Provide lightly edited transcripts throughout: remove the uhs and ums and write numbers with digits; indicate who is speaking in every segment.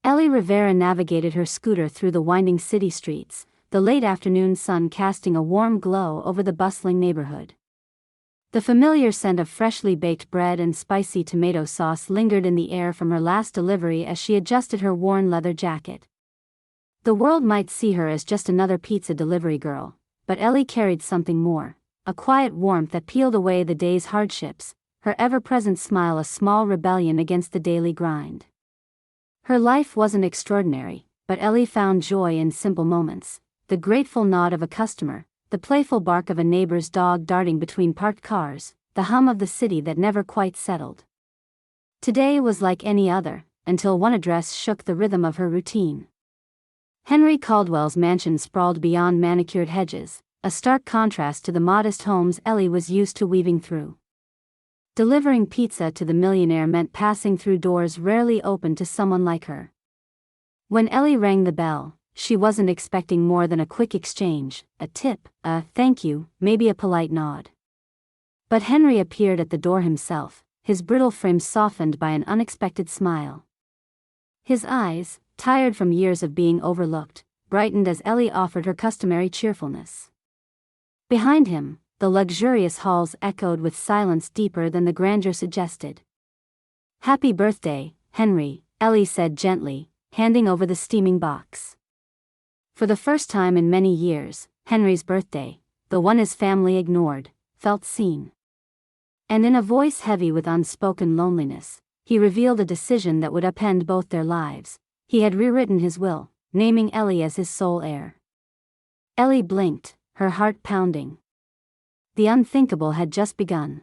Speaker 1: Ellie Rivera navigated her scooter through the winding city streets, the late afternoon sun casting a warm glow over the bustling neighborhood. The familiar scent of freshly baked bread and spicy tomato sauce lingered in the air from her last delivery as she adjusted her worn leather jacket. The world might see her as just another pizza delivery girl, but Ellie carried something more, a quiet warmth that peeled away the day's hardships, her ever-present smile a small rebellion against the daily grind. Her life wasn't extraordinary, but Ellie found joy in simple moments, the grateful nod of a customer, the playful bark of a neighbor's dog darting between parked cars, the hum of the city that never quite settled. Today was like any other, until one address shook the rhythm of her routine. Henry Caldwell's mansion sprawled beyond manicured hedges, a stark contrast to the modest homes Ellie was used to weaving through. Delivering pizza to the millionaire meant passing through doors rarely open to someone like her. When Ellie rang the bell, she wasn't expecting more than a quick exchange, a tip, a thank you, maybe a polite nod. But Henry appeared at the door himself, his brittle frame softened by an unexpected smile. His eyes, tired from years of being overlooked, brightened as Ellie offered her customary cheerfulness. Behind him, the luxurious halls echoed with silence deeper than the grandeur suggested. "Happy birthday, Henry," Ellie said gently, handing over the steaming box. For the first time in many years, Henry's birthday, the one his family ignored, felt seen. And in a voice heavy with unspoken loneliness, he revealed a decision that would upend both their lives. He had rewritten his will, naming Ellie as his sole heir. Ellie blinked, her heart pounding. The unthinkable had just begun.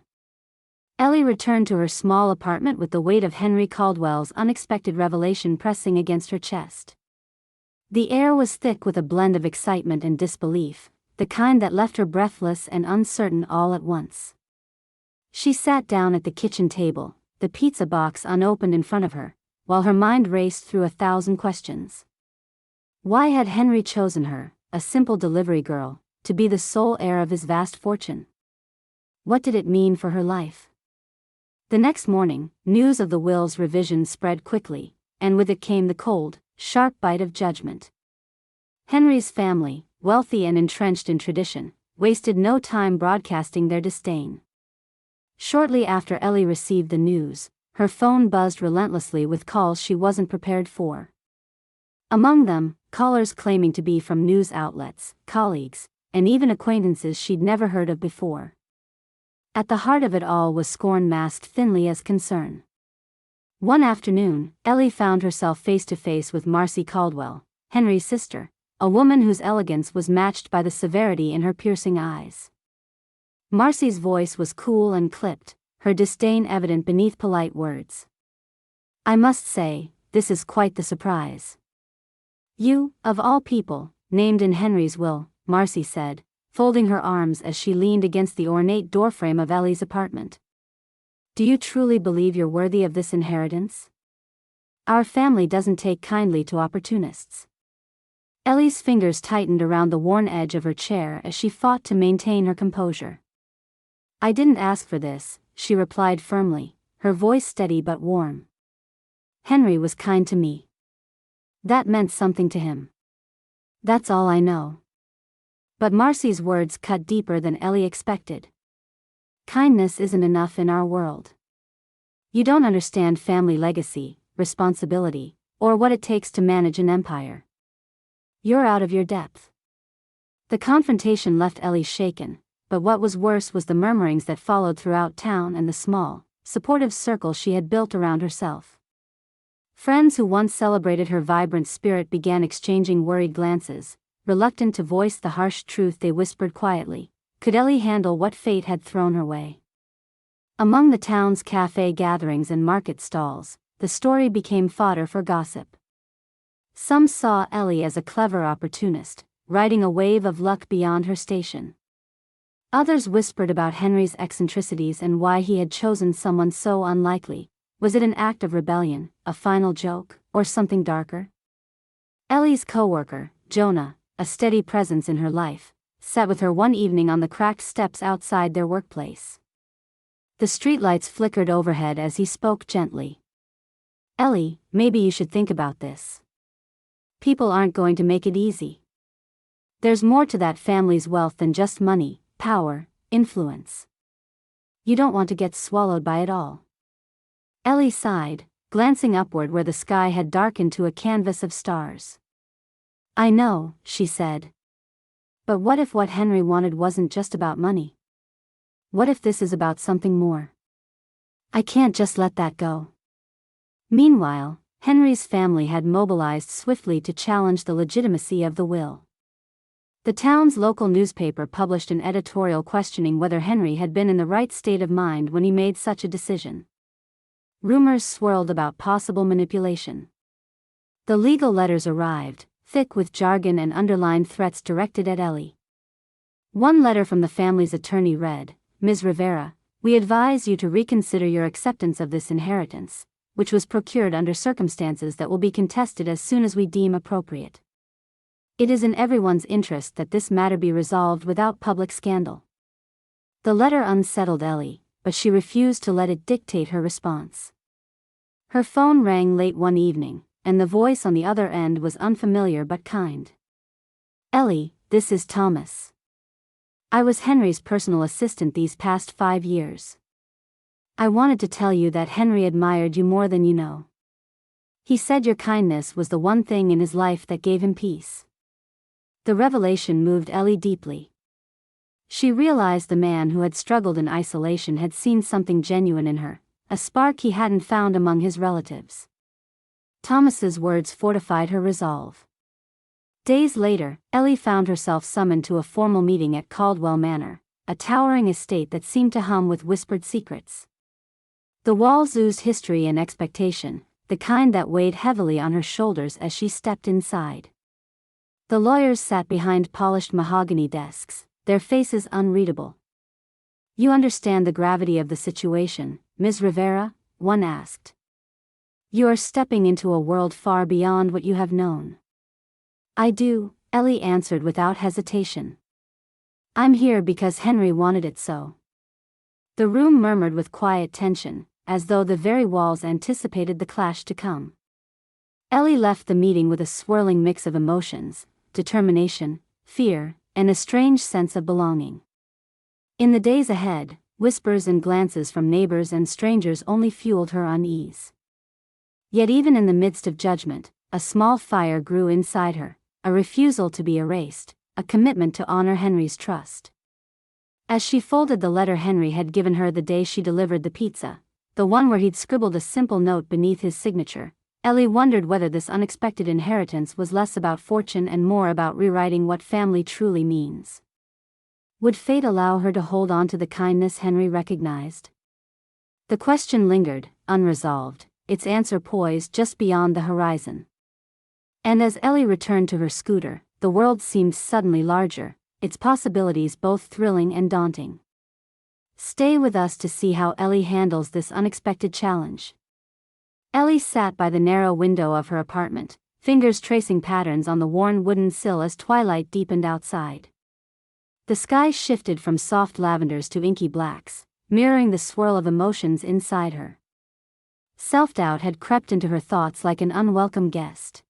Speaker 1: Ellie returned to her small apartment with the weight of Henry Caldwell's unexpected revelation pressing against her chest. The air was thick with a blend of excitement and disbelief, the kind that left her breathless and uncertain all at once. She sat down at the kitchen table, the pizza box unopened in front of her, while her mind raced through 1,000 questions. Why had Henry chosen her, a simple delivery girl, to be the sole heir of his vast fortune? What did it mean for her life? The next morning, news of the will's revision spread quickly, and with it came the cold, sharp bite of judgment. Henry's family, wealthy and entrenched in tradition, wasted no time broadcasting their disdain. Shortly after Ellie received the news, her phone buzzed relentlessly with calls she wasn't prepared for. Among them, callers claiming to be from news outlets, colleagues, and even acquaintances she'd never heard of before. At the heart of it all was scorn masked thinly as concern. One afternoon, Ellie found herself face to face with Marcy Caldwell, Henry's sister, a woman whose elegance was matched by the severity in her piercing eyes. Marcy's voice was cool and clipped, her disdain evident beneath polite words. "I must say, this is quite the surprise. You, of all people, named in Henry's will," Marcy said, folding her arms as she leaned against the ornate doorframe of Ellie's apartment. "Do you truly believe you're worthy of this inheritance? Our family doesn't take kindly to opportunists." Ellie's fingers tightened around the worn edge of her chair as she fought to maintain her composure. "I didn't ask for this," she replied firmly, her voice steady but warm. "Henry was kind to me. That meant something to him. That's all I know." But Marcy's words cut deeper than Ellie expected. "Kindness isn't enough in our world. You don't understand family legacy, responsibility, or what it takes to manage an empire. You're out of your depth." The confrontation left Ellie shaken, but what was worse was the murmurings that followed throughout town and the small, supportive circle she had built around herself. Friends who once celebrated her vibrant spirit began exchanging worried glances, reluctant to voice the harsh truth they whispered quietly. Could Ellie handle what fate had thrown her way? Among the town's cafe gatherings and market stalls, the story became fodder for gossip. Some saw Ellie as a clever opportunist, riding a wave of luck beyond her station. Others whispered about Henry's eccentricities and why he had chosen someone so unlikely. Was it an act of rebellion, a final joke, or something darker? Ellie's co-worker, Jonah, a steady presence in her life, sat with her one evening on the cracked steps outside their workplace. The streetlights flickered overhead as he spoke gently. Ellie, maybe you should think about this. People aren't going to make it easy. There's more to that family's wealth than just money, power, influence. You don't want to get swallowed by it all. Ellie sighed, glancing upward where the sky had darkened to a canvas of stars. I know, she said. But what if what Henry wanted wasn't just about money? What if this is about something more? I can't just let that go. Meanwhile, Henry's family had mobilized swiftly to challenge the legitimacy of the will. The town's local newspaper published an editorial questioning whether Henry had been in the right state of mind when he made such a decision. Rumors swirled about possible manipulation. The legal letters arrived, thick with jargon and underlined threats directed at Ellie. One letter from the family's attorney read, Ms. Rivera, we advise you to reconsider your acceptance of this inheritance, which was procured under circumstances that will be contested as soon as we deem appropriate. It is in everyone's interest that this matter be resolved without public scandal. The letter unsettled Ellie, but she refused to let it dictate her response. Her phone rang late one evening, and the voice on the other end was unfamiliar but kind. Ellie, this is Thomas. I was Henry's personal assistant these past 5 years. I wanted to tell you that Henry admired you more than you know. He said your kindness was the one thing in his life that gave him peace. The revelation moved Ellie deeply. She realized the man who had struggled in isolation had seen something genuine in her, a spark he hadn't found among his relatives. Thomas's words fortified her resolve. Days later, Ellie found herself summoned to a formal meeting at Caldwell Manor, a towering estate that seemed to hum with whispered secrets. The walls oozed history and expectation, the kind that weighed heavily on her shoulders as she stepped inside. The lawyers sat behind polished mahogany desks, their faces unreadable. You understand the gravity of the situation, Ms. Rivera? One asked. You are stepping into a world far beyond what you have known. I do, Ellie answered without hesitation. I'm here because Henry wanted it so. The room murmured with quiet tension, as though the very walls anticipated the clash to come. Ellie left the meeting with a swirling mix of emotions, determination, fear, and a strange sense of belonging. In the days ahead, whispers and glances from neighbors and strangers only fueled her unease. Yet even in the midst of judgment, a small fire grew inside her, a refusal to be erased, a commitment to honor Henry's trust. As she folded the letter Henry had given her the day she delivered the pizza, the one where he'd scribbled a simple note beneath his signature, Ellie wondered whether this unexpected inheritance was less about fortune and more about rewriting what family truly means. Would fate allow her to hold on to the kindness Henry recognized? The question lingered, unresolved, its answer poised just beyond the horizon. And as Ellie returned to her scooter, the world seemed suddenly larger, its possibilities both thrilling and daunting. Stay with us to see how Ellie handles this unexpected challenge. Ellie sat by the narrow window of her apartment, fingers tracing patterns on the worn wooden sill as twilight deepened outside. The sky shifted from soft lavenders to inky blacks, mirroring the swirl of emotions inside her. Self-doubt had crept into her thoughts like an unwelcome guest.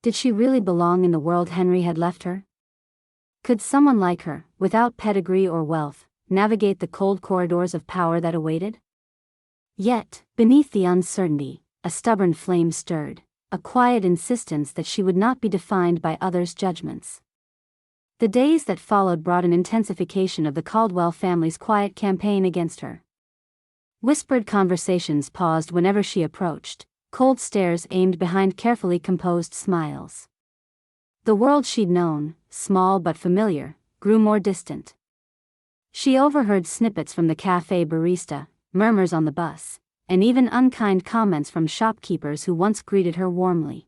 Speaker 1: Did she really belong in the world Henry had left her? Could someone like her, without pedigree or wealth, navigate the cold corridors of power that awaited? Yet, beneath the uncertainty, a stubborn flame stirred, a quiet insistence that she would not be defined by others' judgments. The days that followed brought an intensification of the Caldwell family's quiet campaign against her. Whispered conversations paused whenever she approached, cold stares aimed behind carefully composed smiles. The world she'd known, small but familiar, grew more distant. She overheard snippets from the cafe barista, murmurs on the bus, and even unkind comments from shopkeepers who once greeted her warmly.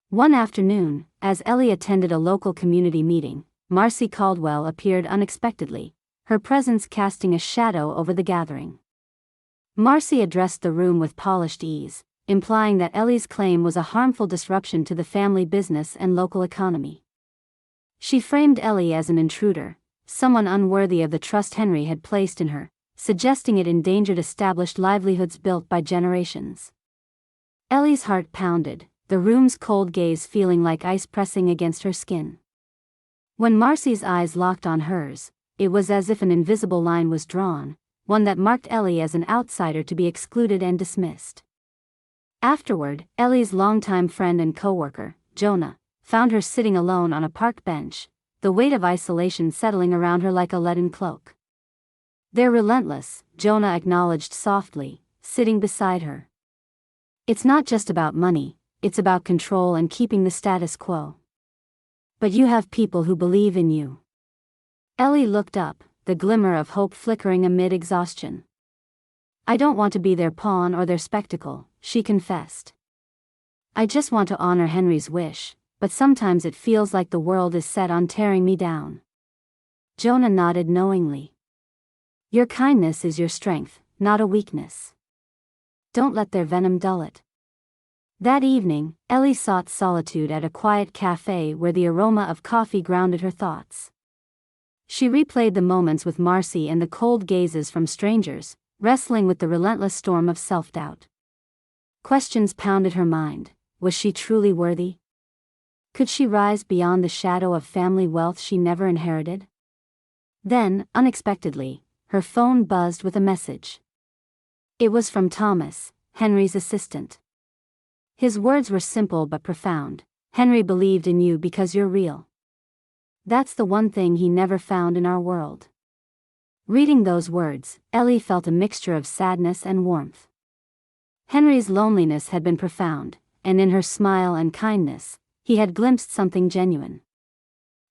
Speaker 1: One afternoon, as Ellie attended a local community meeting, Marcy Caldwell appeared unexpectedly, her presence casting a shadow over the gathering. Marcy addressed the room with polished ease, implying that Ellie's claim was a harmful disruption to the family business and local economy. She framed Ellie as an intruder, someone unworthy of the trust Henry had placed in her, suggesting it endangered established livelihoods built by generations. Ellie's heart pounded, the room's cold gaze feeling like ice pressing against her skin. When Marcy's eyes locked on hers, it was as if an invisible line was drawn, one that marked Ellie as an outsider to be excluded and dismissed. Afterward, Ellie's longtime friend and co-worker, Jonah, found her sitting alone on a park bench, the weight of isolation settling around her like a leaden cloak. "They're relentless," Jonah acknowledged softly, sitting beside her. "It's not just about money, it's about control and keeping the status quo. But you have people who believe in you." Ellie looked up, the glimmer of hope flickering amid exhaustion. "I don't want to be their pawn or their spectacle," she confessed. "I just want to honor Henry's wish, but sometimes it feels like the world is set on tearing me down." Jonah nodded knowingly. "Your kindness is your strength, not a weakness. Don't let their venom dull it." That evening, Ellie sought solitude at a quiet cafe where the aroma of coffee grounded her thoughts. She replayed the moments with Marcy and the cold gazes from strangers, wrestling with the relentless storm of self-doubt. Questions pounded her mind. Was she truly worthy? Could she rise beyond the shadow of family wealth she never inherited? Then, unexpectedly, her phone buzzed with a message. It was from Thomas, Henry's assistant. His words were simple but profound. "Henry believed in you because you're real. That's the one thing he never found in our world." Reading those words, Ellie felt a mixture of sadness and warmth. Henry's loneliness had been profound, and in her smile and kindness, he had glimpsed something genuine.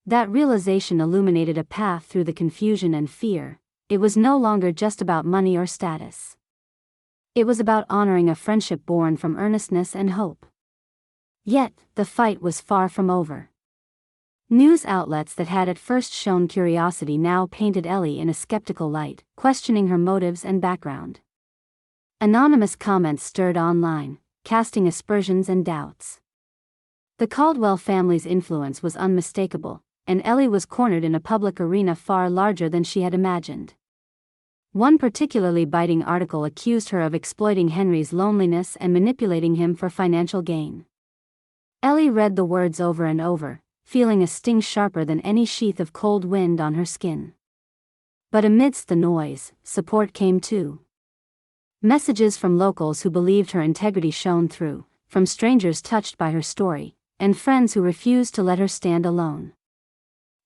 Speaker 1: That realization illuminated a path through the confusion and fear. It was no longer just about money or status. It was about honoring a friendship born from earnestness and hope. Yet, the fight was far from over. News outlets that had at first shown curiosity now painted Ellie in a skeptical light, questioning her motives and background. Anonymous comments stirred online, casting aspersions and doubts. The Caldwell family's influence was unmistakable, and Ellie was cornered in a public arena far larger than she had imagined. One particularly biting article accused her of exploiting Henry's loneliness and manipulating him for financial gain. Ellie read the words over and over, feeling a sting sharper than any sheath of cold wind on her skin. But amidst the noise, support came too. Messages from locals who believed her integrity shone through, from strangers touched by her story, and friends who refused to let her stand alone.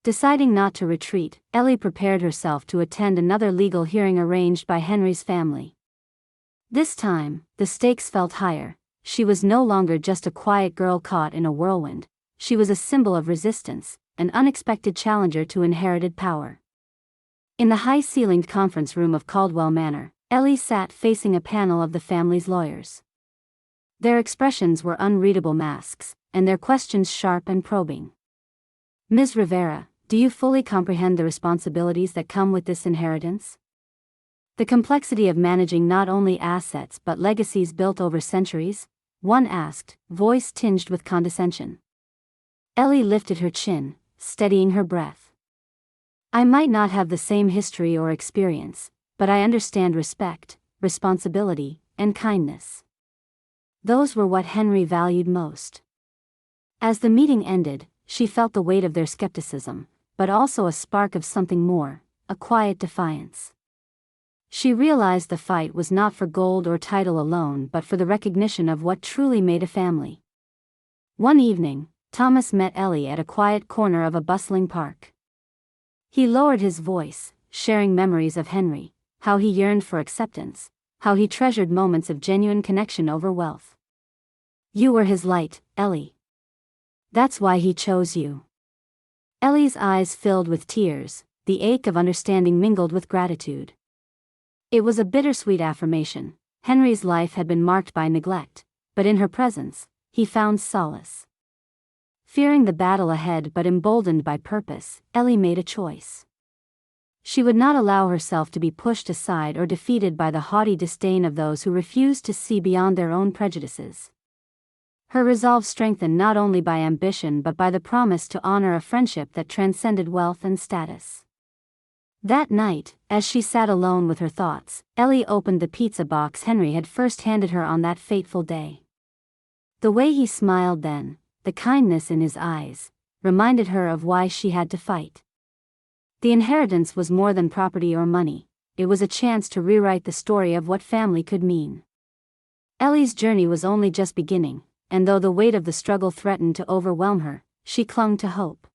Speaker 1: Deciding not to retreat, Ellie prepared herself to attend another legal hearing arranged by Henry's family. This time, the stakes felt higher. She was no longer just a quiet girl caught in a whirlwind. She was a symbol of resistance, an unexpected challenger to inherited power. In the high-ceilinged conference room of Caldwell Manor, Ellie sat facing a panel of the family's lawyers. Their expressions were unreadable masks, and their questions sharp and probing. "Ms. Rivera, do you fully comprehend the responsibilities that come with this inheritance? The complexity of managing not only assets but legacies built over centuries?" one asked, voice tinged with condescension. Ellie lifted her chin, steadying her breath. "I might not have the same history or experience, but I understand respect, responsibility, and kindness. Those were what Henry valued most." As the meeting ended, she felt the weight of their skepticism, but also a spark of something more, a quiet defiance. She realized the fight was not for gold or title alone but for the recognition of what truly made a family. One evening, Thomas met Ellie at a quiet corner of a bustling park. He lowered his voice, sharing memories of Henry, how he yearned for acceptance, how he treasured moments of genuine connection over wealth. "You were his light, Ellie. That's why he chose you." Ellie's eyes filled with tears, the ache of understanding mingled with gratitude. It was a bittersweet affirmation. Henry's life had been marked by neglect, but in her presence, he found solace. Fearing the battle ahead but emboldened by purpose, Ellie made a choice. She would not allow herself to be pushed aside or defeated by the haughty disdain of those who refused to see beyond their own prejudices. Her resolve strengthened not only by ambition but by the promise to honor a friendship that transcended wealth and status. That night, as she sat alone with her thoughts, Ellie opened the pizza box Henry had first handed her on that fateful day. The way he smiled then, the kindness in his eyes, reminded her of why she had to fight. The inheritance was more than property or money, it was a chance to rewrite the story of what family could mean. Ellie's journey was only just beginning, and though the weight of the struggle threatened to overwhelm her, she clung to hope.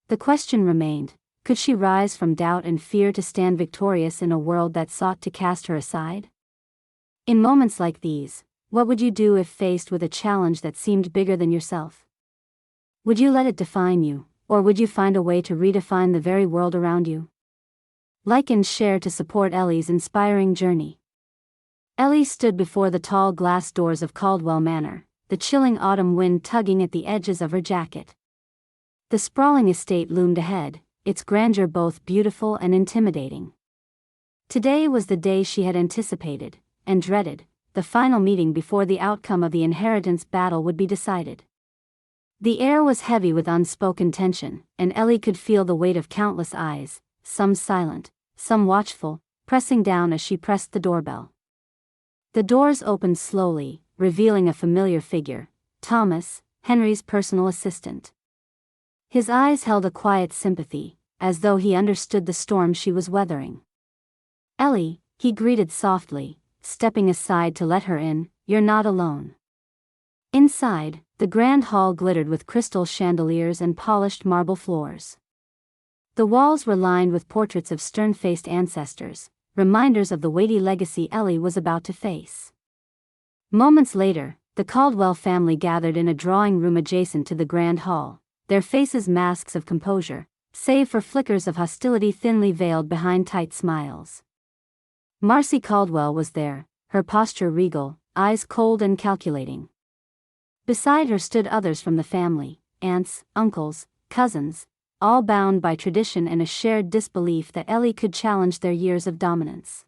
Speaker 1: The question remained, could she rise from doubt and fear to stand victorious in a world that sought to cast her aside? In moments like these, what would you do if faced with a challenge that seemed bigger than yourself? Would you let it define you, or would you find a way to redefine the very world around you? Like and share to support Ellie's inspiring journey. Ellie stood before the tall glass doors of Caldwell Manor, the chilling autumn wind tugging at the edges of her jacket. The sprawling estate loomed ahead, its grandeur both beautiful and intimidating. Today was the day she had anticipated, and dreaded, the final meeting before the outcome of the inheritance battle would be decided. The air was heavy with unspoken tension, and Ellie could feel the weight of countless eyes, some silent, some watchful, pressing down as she pressed the doorbell. The doors opened slowly, revealing a familiar figure, Thomas, Henry's personal assistant. His eyes held a quiet sympathy, as though he understood the storm she was weathering. "Ellie," he greeted softly, stepping aside to let her in, "you're not alone." Inside, the grand hall glittered with crystal chandeliers and polished marble floors. The walls were lined with portraits of stern-faced ancestors, reminders of the weighty legacy Ellie was about to face. Moments later, the Caldwell family gathered in a drawing room adjacent to the grand hall, their faces masks of composure, save for flickers of hostility thinly veiled behind tight smiles. Marcy Caldwell was there, her posture regal, eyes cold and calculating. Beside her stood others from the family, aunts, uncles, cousins, all bound by tradition and a shared disbelief that Ellie could challenge their years of dominance.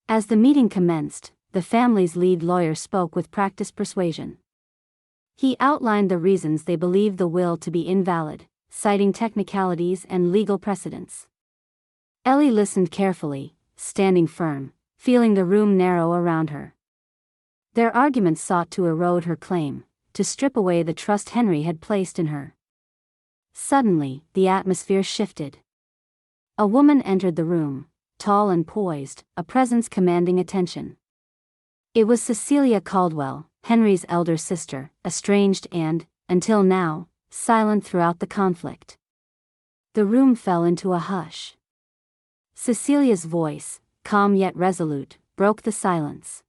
Speaker 1: As the meeting commenced, the family's lead lawyer spoke with practiced persuasion. He outlined the reasons they believed the will to be invalid, citing technicalities and legal precedents. Ellie listened carefully, standing firm, feeling the room narrow around her. Their arguments sought to erode her claim, to strip away the trust Henry had placed in her. Suddenly, the atmosphere shifted. A woman entered the room, tall and poised, a presence commanding attention. It was Cecilia Caldwell, Henry's elder sister, estranged and, until now, silent throughout the conflict. The room fell into a hush. Cecilia's voice, calm yet resolute, broke the silence.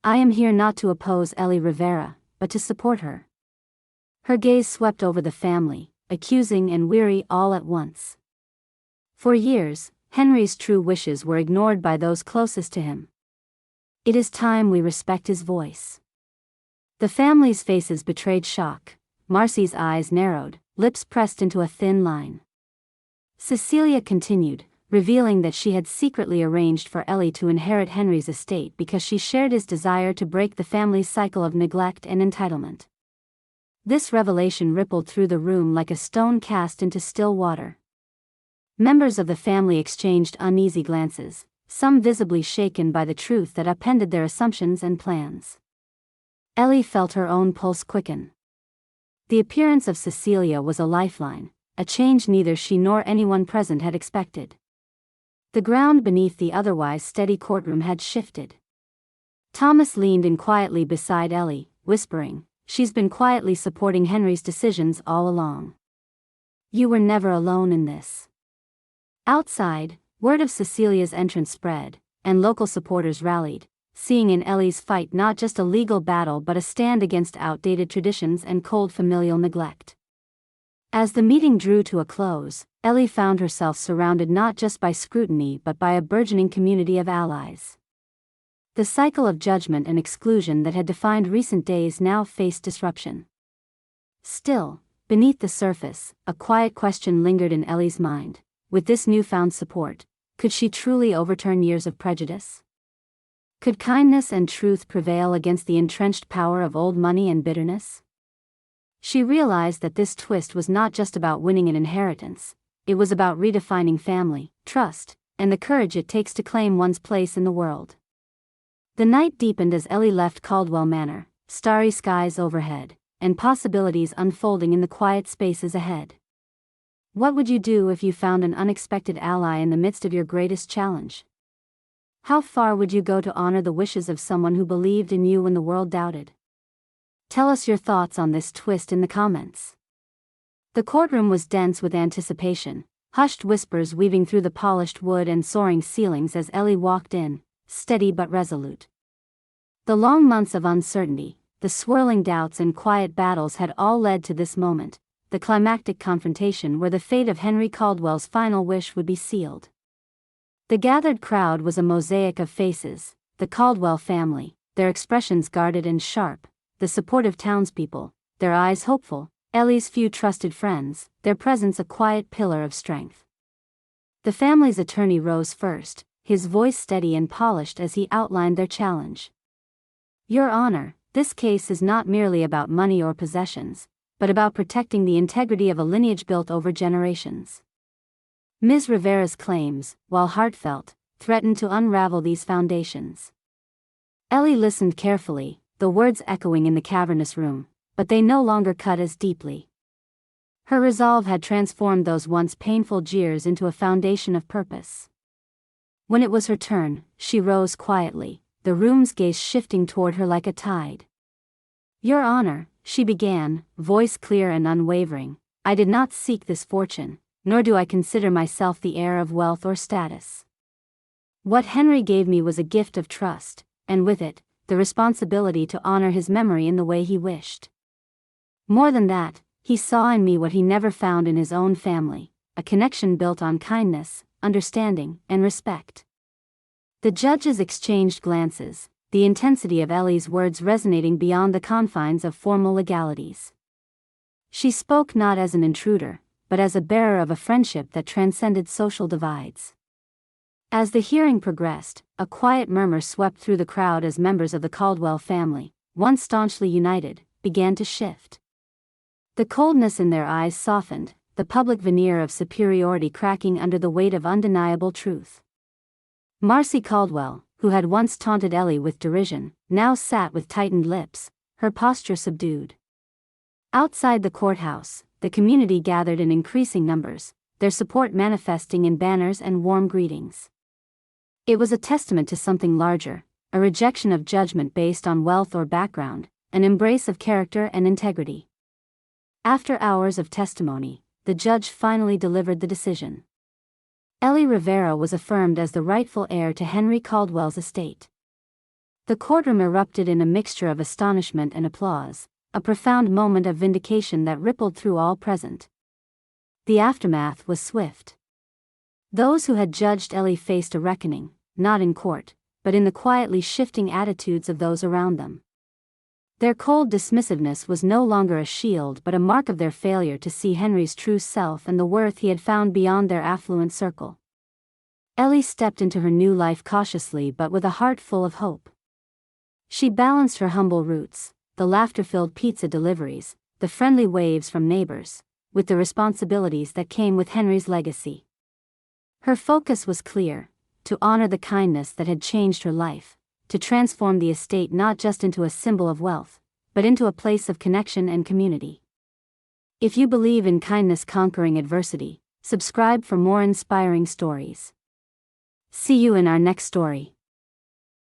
Speaker 1: "I am here not to oppose Ellie Rivera, but to support her." Her gaze swept over the family, accusing and weary all at once. For years, Henry's true wishes were ignored by those closest to him. It is time we respect his voice. The family's faces betrayed shock. Marcy's eyes narrowed, lips pressed into a thin line. Cecilia continued, revealing that she had secretly arranged for Ellie to inherit Henry's estate because she shared his desire to break the family's cycle of neglect and entitlement. This revelation rippled through the room like a stone cast into still water. Members of the family exchanged uneasy glances, some visibly shaken by the truth that upended their assumptions and plans. Ellie felt her own pulse quicken. The appearance of Cecilia was a lifeline, a change neither she nor anyone present had expected. The ground beneath the otherwise steady courtroom had shifted. Thomas leaned in quietly beside Ellie, whispering, "She's been quietly supporting Henry's decisions all along. You were never alone in this." Outside, word of Cecilia's entrance spread, and local supporters rallied, seeing in Ellie's fight not just a legal battle but a stand against outdated traditions and cold familial neglect. As the meeting drew to a close, Ellie found herself surrounded not just by scrutiny but by a burgeoning community of allies. The cycle of judgment and exclusion that had defined recent days now faced disruption. Still, beneath the surface, a quiet question lingered in Ellie's mind. With this newfound support, could she truly overturn years of prejudice? Could kindness and truth prevail against the entrenched power of old money and bitterness? She realized that this twist was not just about winning an inheritance, it was about redefining family, trust, and the courage it takes to claim one's place in the world. The night deepened as Ellie left Caldwell Manor, starry skies overhead, and possibilities unfolding in the quiet spaces ahead. What would you do if you found an unexpected ally in the midst of your greatest challenge? How far would you go to honor the wishes of someone who believed in you when the world doubted? Tell us your thoughts on this twist in the comments. The courtroom was dense with anticipation, hushed whispers weaving through the polished wood and soaring ceilings as Ellie walked in, steady but resolute. The long months of uncertainty, the swirling doubts and quiet battles had all led to this moment, the climactic confrontation where the fate of Henry Caldwell's final wish would be sealed. The gathered crowd was a mosaic of faces, the Caldwell family, their expressions guarded and sharp, the supportive townspeople, their eyes hopeful, Ellie's few trusted friends, their presence a quiet pillar of strength. The family's attorney rose first, his voice steady and polished as he outlined their challenge. Your Honor, this case is not merely about money or possessions, but about protecting the integrity of a lineage built over generations. Ms. Rivera's claims, while heartfelt, threatened to unravel these foundations. Ellie listened carefully, the words echoing in the cavernous room, but they no longer cut as deeply. Her resolve had transformed those once painful jeers into a foundation of purpose. When it was her turn, she rose quietly, the room's gaze shifting toward her like a tide. Your Honor, she began, voice clear and unwavering, I did not seek this fortune, nor do I consider myself the heir of wealth or status. What Henry gave me was a gift of trust, and with it, the responsibility to honor his memory in the way he wished. More than that, he saw in me what he never found in his own family, a connection built on kindness, understanding, and respect. The judges exchanged glances, the intensity of Ellie's words resonating beyond the confines of formal legalities. She spoke not as an intruder, but as a bearer of a friendship that transcended social divides. As the hearing progressed, a quiet murmur swept through the crowd as members of the Caldwell family, once staunchly united, began to shift. The coldness in their eyes softened, the public veneer of superiority cracking under the weight of undeniable truth. Marcy Caldwell, who had once taunted Ellie with derision, now sat with tightened lips, her posture subdued. Outside the courthouse, the community gathered in increasing numbers, their support manifesting in banners and warm greetings. It was a testament to something larger, a rejection of judgment based on wealth or background, an embrace of character and integrity. After hours of testimony, the judge finally delivered the decision. Ellie Rivera was affirmed as the rightful heir to Henry Caldwell's estate. The courtroom erupted in a mixture of astonishment and applause, a profound moment of vindication that rippled through all present. The aftermath was swift. Those who had judged Ellie faced a reckoning, not in court, but in the quietly shifting attitudes of those around them. Their cold dismissiveness was no longer a shield but a mark of their failure to see Henry's true self and the worth he had found beyond their affluent circle. Ellie stepped into her new life cautiously but with a heart full of hope. She balanced her humble roots, the laughter-filled pizza deliveries, the friendly waves from neighbors, with the responsibilities that came with Henry's legacy. Her focus was clear: to honor the kindness that had changed her life, to transform the estate not just into a symbol of wealth, but into a place of connection and community. If you believe in kindness conquering adversity, subscribe for more inspiring stories. See you in our next story.